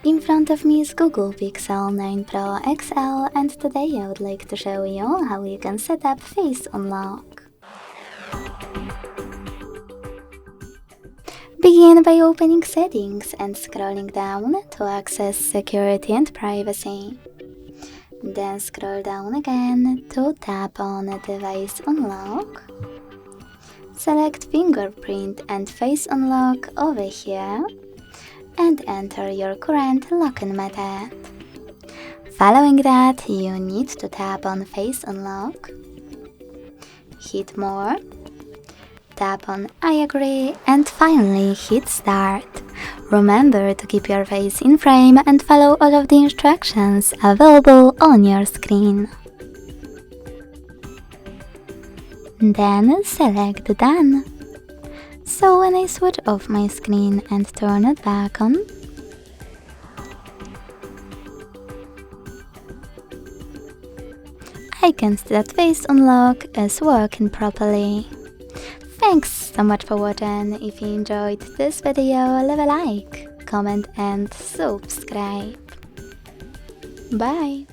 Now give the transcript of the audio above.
In front of me is Google Pixel 9 Pro XL, and today I would like to show you how you can set up Face Unlock. Begin by opening Settings and scrolling down to access Security and Privacy. Then scroll down again to tap on Device Unlock. Select Fingerprint and Face Unlock over here and enter your current login method. Following that, you need to tap on Face Unlock, hit More, tap on I agree, and finally hit Start. Remember to keep your face in frame and follow all of the instructions available on your screen. Then select Done. So when I switch off my screen and turn it back on, I can see that Face Unlock is working properly. Thanks so much for watching. If you enjoyed this video, leave a like, comment and subscribe. Bye!